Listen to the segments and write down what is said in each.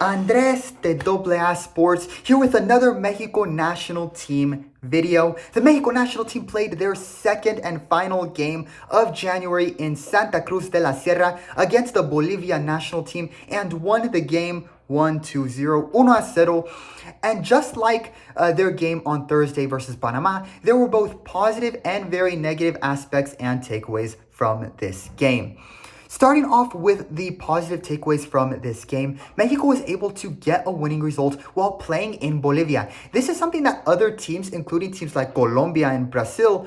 Andres de AA Sports here with another Mexico National Team video. The Mexico National Team played their second and final game of January in Santa Cruz de la Sierra against the Bolivia national team and won the game 1-0, 1-0. And just like their game on Thursday versus Panama, there were both positive and very negative aspects and takeaways from this game. Starting off with the positive takeaways from this game, Mexico was able to get a winning result while playing in Bolivia. This is something that other teams, including teams like Colombia and Brazil,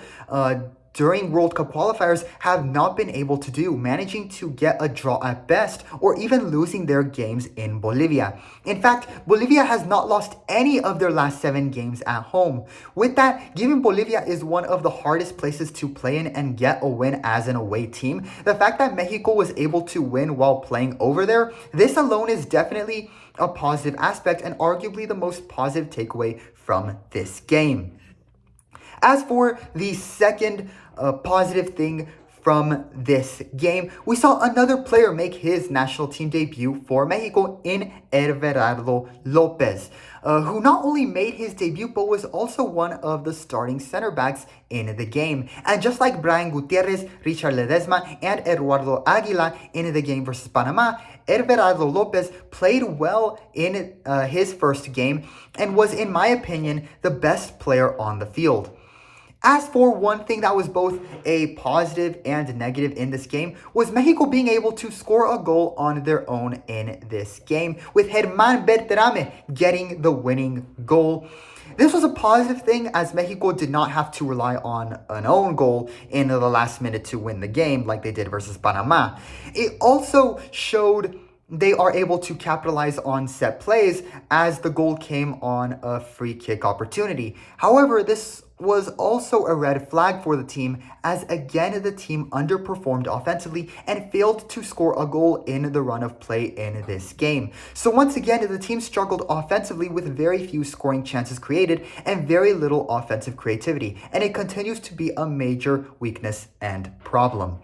during World Cup qualifiers have not been able to do, managing to get a draw at best or even losing their games in Bolivia. In fact, Bolivia has not lost any of their last 7 games at home. With that, given Bolivia is one of the hardest places to play in and get a win as an away team, the fact that Mexico was able to win while playing over there, this alone is definitely a positive aspect and arguably the most positive takeaway from this game. As for the second positive thing from this game, we saw another player make his national team debut for Mexico in Everardo Lopez, who not only made his debut but was also one of the starting center backs in the game. And just like Brian Gutierrez, Richard Ledesma, and Eduardo Aguila in the game versus Panama, Everardo Lopez played well in his first game and was, in my opinion, the best player on the field. As for one thing that was both a positive and negative in this game was Mexico being able to score a goal on their own in this game, with Germán Berterame getting the winning goal. This was a positive thing as Mexico did not have to rely on an own goal in the last minute to win the game like they did versus Panama. It also showed they are able to capitalize on set plays as the goal came on a free kick opportunity. However, this was also a red flag for the team as again the team underperformed offensively and failed to score a goal in the run of play in this game. So once again, the team struggled offensively with very few scoring chances created and very little offensive creativity, and it continues to be a major weakness and problem.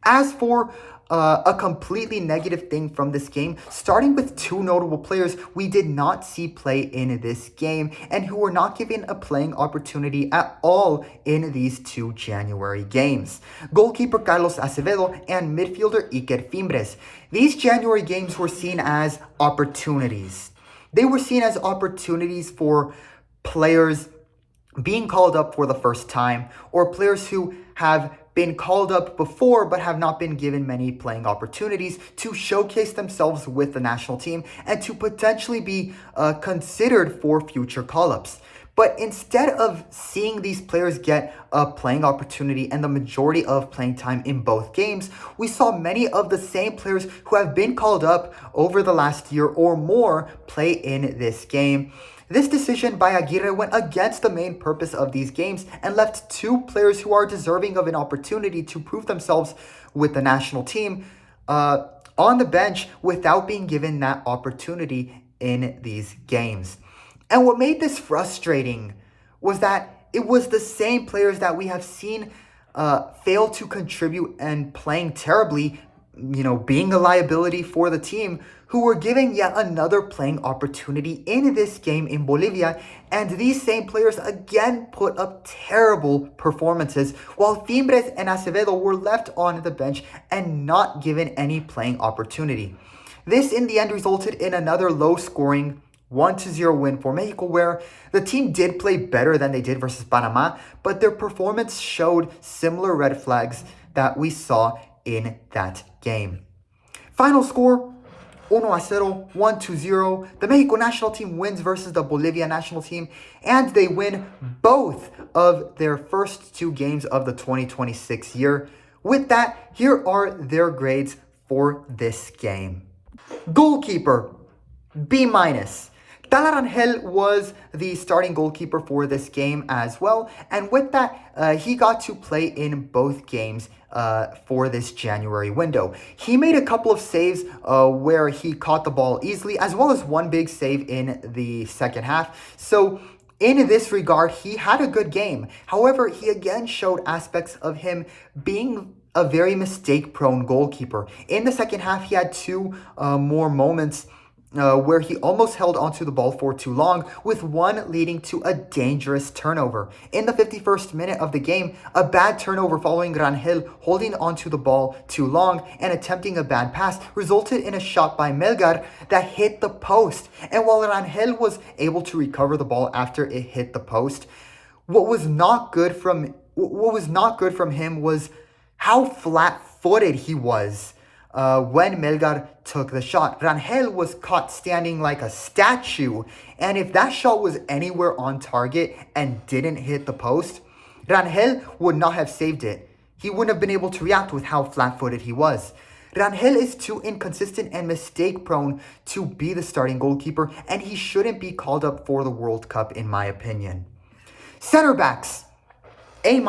As for a completely negative thing from this game, starting with 2 notable players we did not see play in this game and who were not given a playing opportunity at all in these 2 January games. Goalkeeper Carlos Acevedo and midfielder Iker Fimbres. These January games were seen as opportunities. They were seen as opportunities for players being called up for the first time or players who have been called up before but have not been given many playing opportunities to showcase themselves with the national team and to potentially be considered for future call-ups. But instead of seeing these players get a playing opportunity and the majority of playing time in both games, we saw many of the same players who have been called up over the last year or more play in this game. This decision by Aguirre went against the main purpose of these games and left 2 players who are deserving of an opportunity to prove themselves with the national team on the bench without being given that opportunity in these games. And what made this frustrating was that it was the same players that we have seen fail to contribute and playing terribly, being a liability for the team, who were given yet another playing opportunity in this game in Bolivia, and these same players again put up terrible performances, while Fimbres and Acevedo were left on the bench and not given any playing opportunity. This in the end resulted in another low-scoring 1-0 win for Mexico, where the team did play better than they did versus Panama, but their performance showed similar red flags that we saw in that game. Final score, 1-0, 1-0. The Mexico national team wins versus the Bolivia national team, and they win both of their first 2 games of the 2026 year. With that, here are their grades for this game. Goalkeeper, B-. Talarangel was the starting goalkeeper for this game as well, and with that, he got to play in both games for this January window. He made a couple of saves where he caught the ball easily, as well as one big save in the second half. So in this regard, he had a good game. However, he again showed aspects of him being a very mistake-prone goalkeeper. In the second half, he had 2 more moments where he almost held onto the ball for too long, with one leading to a dangerous turnover. In the 51st minute of the game, a bad turnover following Rangel holding onto the ball too long and attempting a bad pass resulted in a shot by Melgar that hit the post. And while Rangel was able to recover the ball after it hit the post, what was not good from him was how flat-footed he was. When Melgar took the shot, Rangel was caught standing like a statue, and if that shot was anywhere on target and didn't hit the post, Rangel would not have saved it. He wouldn't have been able to react with how flat-footed he was. Rangel is too inconsistent and mistake-prone to be the starting goalkeeper, and he shouldn't be called up for the World Cup, in my opinion. Center backs, A-.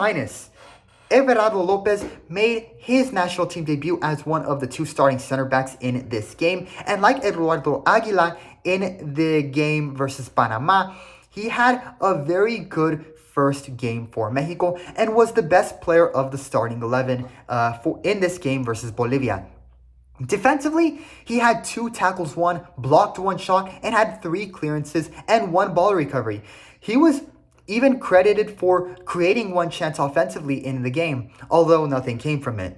Everardo Lopez made his national team debut as one of the two starting center backs in this game. And like Eduardo Aguila in the game versus Panama, he had a very good first game for Mexico and was the best player of the starting 11 in this game versus Bolivia. Defensively, he had 2 tackles won, blocked 1 shot, and had 3 clearances and 1 ball recovery. He was even credited for creating 1 chance offensively in the game, although nothing came from it.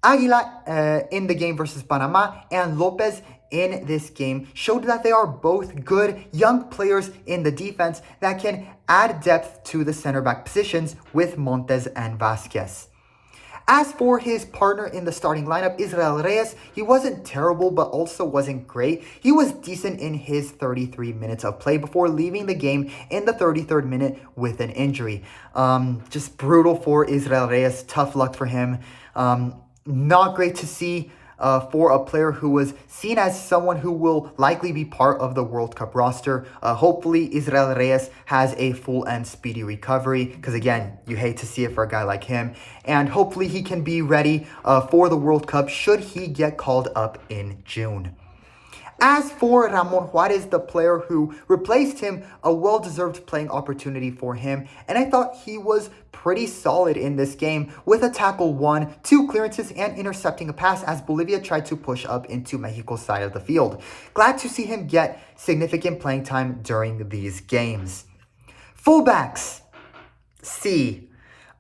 Aguila in the game versus Panama and Lopez in this game showed that they are both good young players in the defense that can add depth to the center back positions with Montes and Vasquez. As for his partner in the starting lineup, Israel Reyes, he wasn't terrible but also wasn't great. He was decent in his 33 minutes of play before leaving the game in the 33rd minute with an injury. Just brutal for Israel Reyes. Tough luck for him. Not great to see for a player who was seen as someone who will likely be part of the World Cup roster. Hopefully Israel Reyes has a full and speedy recovery, because again, you hate to see it for a guy like him. And hopefully he can be ready for the World Cup should he get called up in June. As for Ramon Juarez, the player who replaced him, a well-deserved playing opportunity for him, and I thought he was pretty solid in this game with a tackle won, 2 clearances, and intercepting a pass as Bolivia tried to push up into Mexico's side of the field. Glad to see him get significant playing time during these games. Fullbacks, C.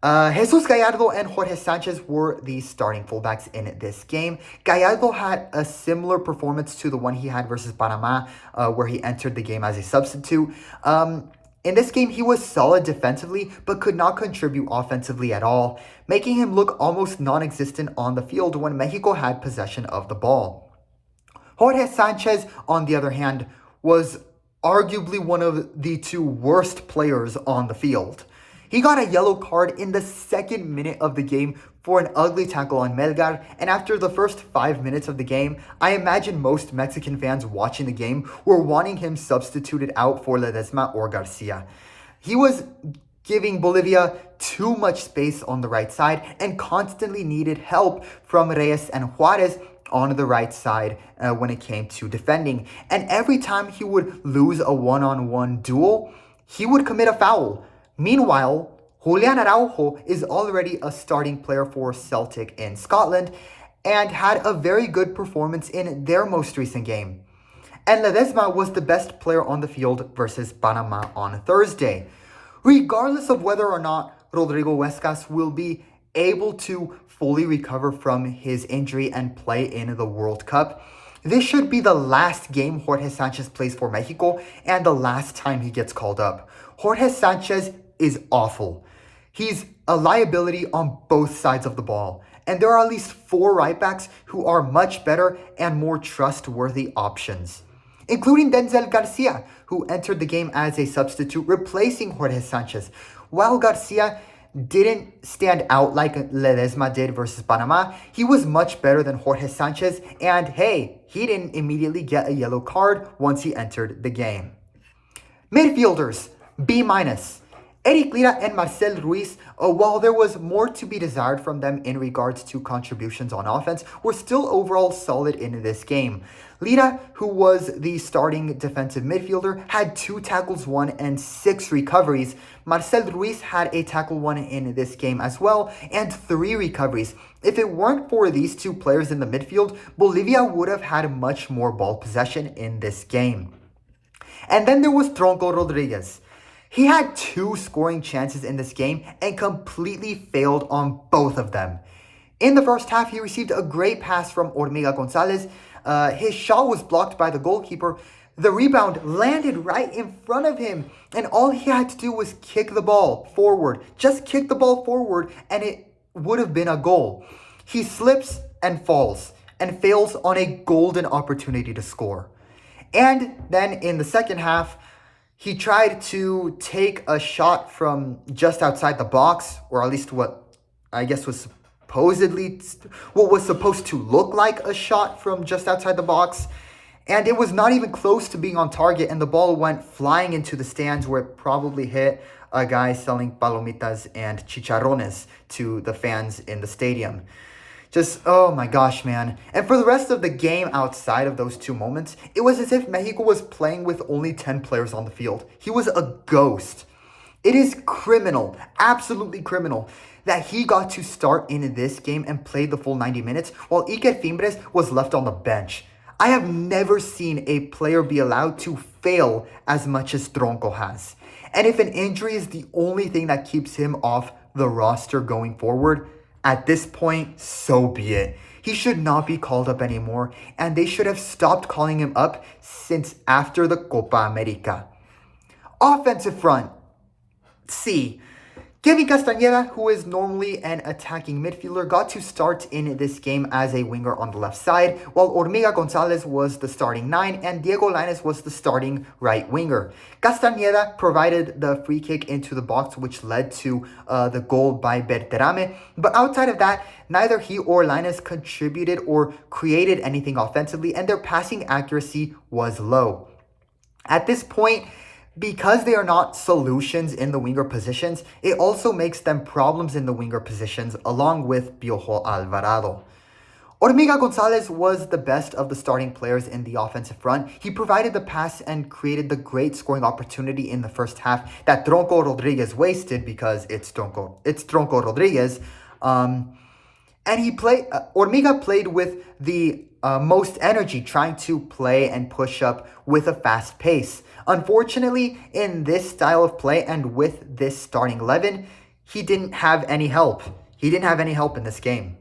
Jesus Gallardo and Jorge Sanchez were the starting fullbacks in this game. Gallardo had a similar performance to the one he had versus Panama, where he entered the game as a substitute. In this game, he was solid defensively, but could not contribute offensively at all, making him look almost non-existent on the field when Mexico had possession of the ball. Jorge Sanchez, on the other hand, was arguably one of the 2 worst players on the field. He got a yellow card in the 2nd minute of the game for an ugly tackle on Melgar, and after the first 5 minutes of the game, I imagine most Mexican fans watching the game were wanting him substituted out for Ledesma or Garcia. He was giving Bolivia too much space on the right side and constantly needed help from Reyes and Juarez on the right side when it came to defending. And every time he would lose a one-on-one duel, he would commit a foul. Meanwhile, Julian Araujo is already a starting player for Celtic in Scotland and had a very good performance in their most recent game. And Ledesma was the best player on the field versus Panama on Thursday. Regardless of whether or not Rodrigo Huescas will be able to fully recover from his injury and play in the World Cup, this should be the last game Jorge Sanchez plays for Mexico and the last time he gets called up. Jorge Sanchez is awful. He's a liability on both sides of the ball. And there are at least 4 right backs who are much better and more trustworthy options, including Denzel Garcia, who entered the game as a substitute, replacing Jorge Sanchez. While Garcia didn't stand out like Ledesma did versus Panama, he was much better than Jorge Sanchez, and hey, he didn't immediately get a yellow card once he entered the game. Midfielders, B-. Eric Lira and Marcel Ruiz, while there was more to be desired from them in regards to contributions on offense, were still overall solid in this game. Lira, who was the starting defensive midfielder, had 2 tackles won and 6 recoveries. Marcel Ruiz had a tackle won in this game as well and 3 recoveries. If it weren't for these 2 players in the midfield, Bolivia would have had much more ball possession in this game. And then there was Tronco Rodriguez. He had 2 scoring chances in this game and completely failed on both of them. In the first half, he received a great pass from Hormiga Gonzalez. His shot was blocked by the goalkeeper. The rebound landed right in front of him, and all he had to do was kick the ball forward. Just kick the ball forward, and it would have been a goal. He slips and falls and fails on a golden opportunity to score. And then in the second half, he tried to take a shot from just outside the box, or at least what I guess was what was supposed to look like a shot from just outside the box. And it was not even close to being on target, and the ball went flying into the stands where it probably hit a guy selling palomitas and chicharrones to the fans in the stadium. Just, oh my gosh, man. And for the rest of the game outside of those 2 moments, it was as if Mexico was playing with only 10 players on the field. He was a ghost. It is criminal, absolutely criminal, that he got to start in this game and played the full 90 minutes while Iker Fimbres was left on the bench. I have never seen a player be allowed to fail as much as Tronco has. And if an injury is the only thing that keeps him off the roster going forward, at this point, so be it. He should not be called up anymore, and they should have stopped calling him up since after the Copa America. Offensive front. C. Kevin Castañeda, who is normally an attacking midfielder, got to start in this game as a winger on the left side, while Hormiga Gonzalez was the starting 9 and Diego Lainez was the starting right winger. Castañeda provided the free kick into the box, which led to the goal by Berterame, but outside of that, neither he or Lainez contributed or created anything offensively, and their passing accuracy was low. At this point, because they are not solutions in the winger positions, it also makes them problems in the winger positions along with Piojo Alvarado. Hormiga Gonzalez was the best of the starting players in the offensive front. He provided the pass and created the great scoring opportunity in the first half that Tronco Rodriguez wasted because it's Tronco Rodriguez. And Hormiga played with the most energy, trying to play and push up with a fast pace. Unfortunately, in this style of play and with this starting 11, he didn't have any help. He didn't have any help in this game.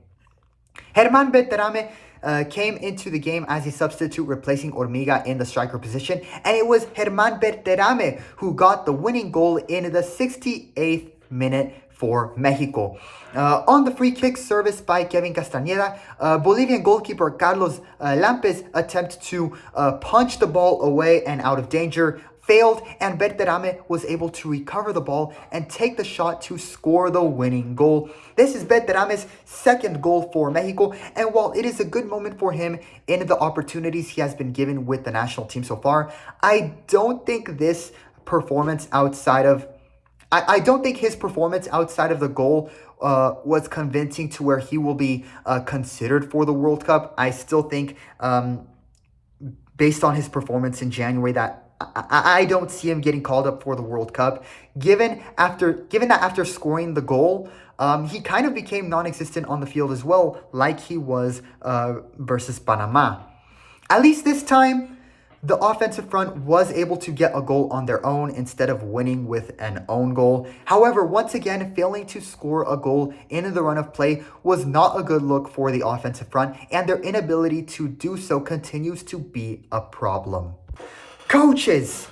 Germán Berterame came into the game as a substitute, replacing Hormiga in the striker position, and it was Germán Berterame who got the winning goal in the 68th minute for Mexico. On the free kick service by Kevin Castañeda, Bolivian goalkeeper Carlos Lampes attempt to punch the ball away and out of danger failed, and Berterame was able to recover the ball and take the shot to score the winning goal. This is Berterame's 2nd goal for Mexico, and while it is a good moment for him in the opportunities he has been given with the national team so far, I don't think his performance outside of the goal was convincing to where he will be considered for the World Cup. I still think, based on his performance in January, that I don't see him getting called up for the World Cup. Given that after scoring the goal, he kind of became non-existent on the field as well, like he was versus Panama. At least this time, the offensive front was able to get a goal on their own instead of winning with an own goal. However, once again, failing to score a goal in the run of play was not a good look for the offensive front, and their inability to do so continues to be a problem. Coaches.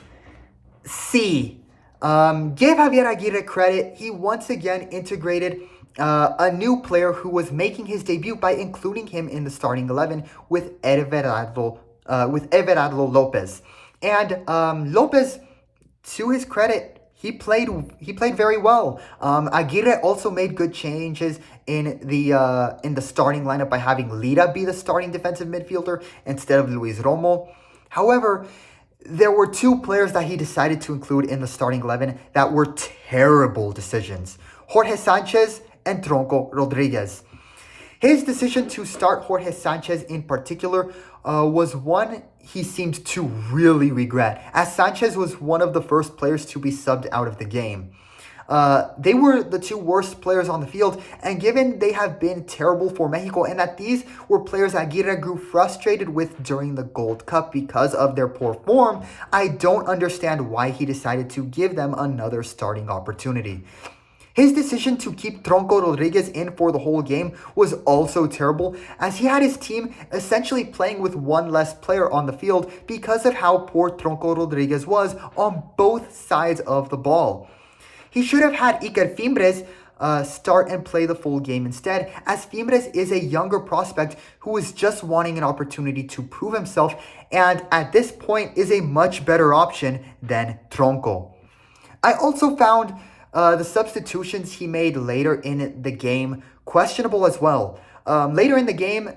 C. Give Javier Aguirre credit. He once again integrated a new player who was making his debut by including him in the starting 11 with Everardo Lopez. And Lopez, to his credit, he played very well. Aguirre also made good changes in the starting lineup by having Lira be the starting defensive midfielder instead of Luis Romo. However, there were two players that he decided to include in the starting 11 that were terrible decisions: Jorge Sanchez and Tronco Rodriguez. His decision to start Jorge Sanchez in particular was one he seemed to really regret, as Sanchez was one of the first players to be subbed out of the game. They were the two worst players on the field, and given they have been terrible for Mexico and that these were players Aguirre grew frustrated with during the Gold Cup because of their poor form, I don't understand why he decided to give them another starting opportunity. His decision to keep Tronco Rodriguez in for the whole game was also terrible, as he had his team essentially playing with one less player on the field because of how poor Tronco Rodriguez was on both sides of the ball. He should have had Iker Fimbres start and play the full game instead, as Fimbres is a younger prospect who is just wanting an opportunity to prove himself, and at this point is a much better option than Tronco. I also found the substitutions he made later in the game questionable as well. Later in the game,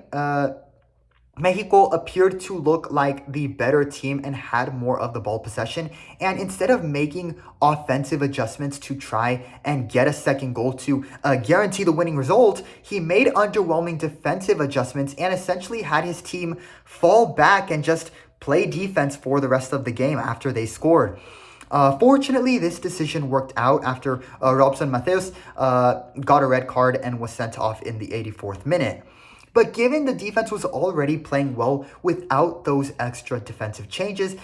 Mexico appeared to look like the better team and had more of the ball possession. And instead of making offensive adjustments to try and get a second goal to guarantee the winning result, he made underwhelming defensive adjustments and essentially had his team fall back and just play defense for the rest of the game after they scored. Fortunately, this decision worked out after Robson Mateus got a red card and was sent off in the 84th minute. But given the defense was already playing well without those extra defensive changes,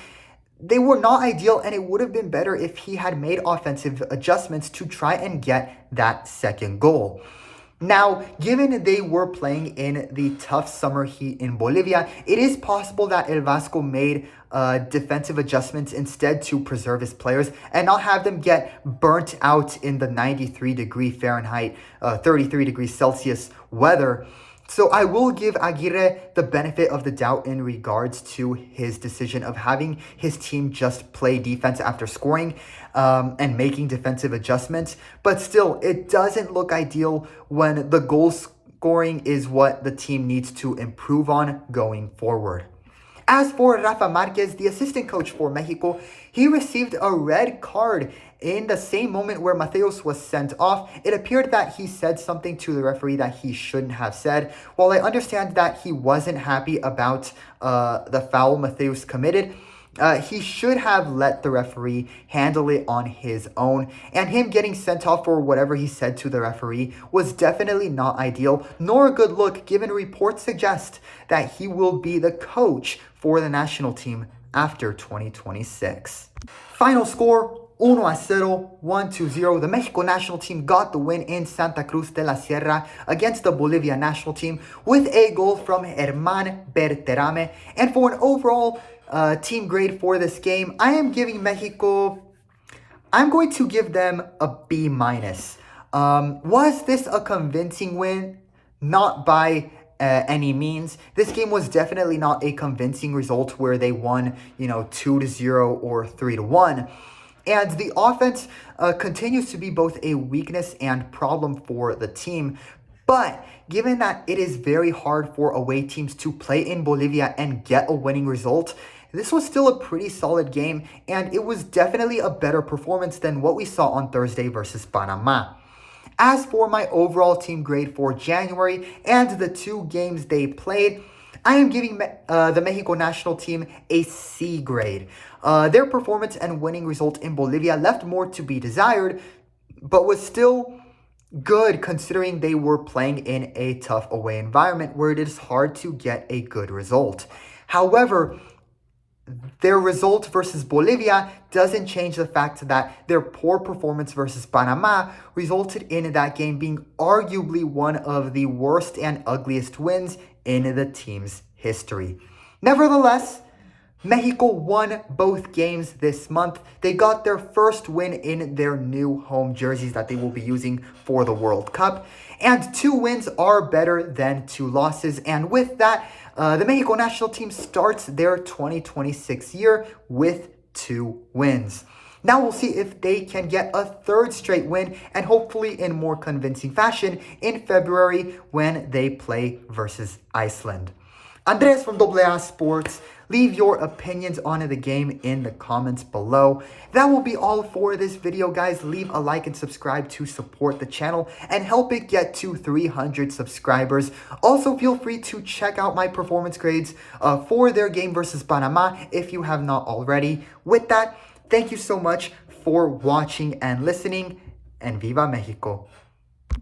they were not ideal, and it would have been better if he had made offensive adjustments to try and get that second goal. Now, given they were playing in the tough summer heat in Bolivia, it is possible that El Vasco made defensive adjustments instead to preserve his players and not have them get burnt out in the 93-degree Fahrenheit, 33 degrees Celsius weather. So I will give Aguirre the benefit of the doubt in regards to his decision of having his team just play defense after scoring and making defensive adjustments. But still, it doesn't look ideal when the goal scoring is what the team needs to improve on going forward. As for Rafa Marquez, the assistant coach for Mexico, he received a red card in the same moment where Mateus was sent off. It appeared that he said something to the referee that he shouldn't have said. While I understand that he wasn't happy about the foul Mateus committed, he should have let the referee handle it on his own, and him getting sent off for whatever he said to the referee was definitely not ideal, nor a good look, given reports suggest that he will be the coach for the national team after 2026. Final score: 1-0, 1-0. The Mexico national team got the win in Santa Cruz de la Sierra against the Bolivia national team with a goal from Herman Berterame. And for an overall team grade for this game, I am giving Mexico, I'm going to give them a B-. Was this a convincing win? Not by any means. This game was definitely not a convincing result where they won, 2-0 or 3-1. And the offense continues to be both a weakness and problem for the team. But given that it is very hard for away teams to play in Bolivia and get a winning result, this was still a pretty solid game, and it was definitely a better performance than what we saw on Thursday versus Panama. As for my overall team grade for January and the two games they played, I am giving the Mexico national team a C grade. Their performance and winning result in Bolivia left more to be desired, but was still good considering they were playing in a tough away environment where it is hard to get a good result. However, their result versus Bolivia doesn't change the fact that their poor performance versus Panama resulted in that game being arguably one of the worst and ugliest wins in the team's history. Nevertheless, Mexico won both games this month. They got their first win in their new home jerseys that they will be using for the World Cup. And 2 wins are better than 2 losses. And with that, the Mexico national team starts their 2026 year with 2 wins. Now we'll see if they can get a 3rd straight win, and hopefully in more convincing fashion in February when they play versus Iceland. Andres from AA Sports. leave your opinions on the game in the comments below. That will be all for this video, guys. Leave a like and subscribe to support the channel and help it get to 300 subscribers. Also, feel free to check out my performance grades for their game versus Panama if you have not already. With that, thank you so much for watching and listening, and Viva Mexico!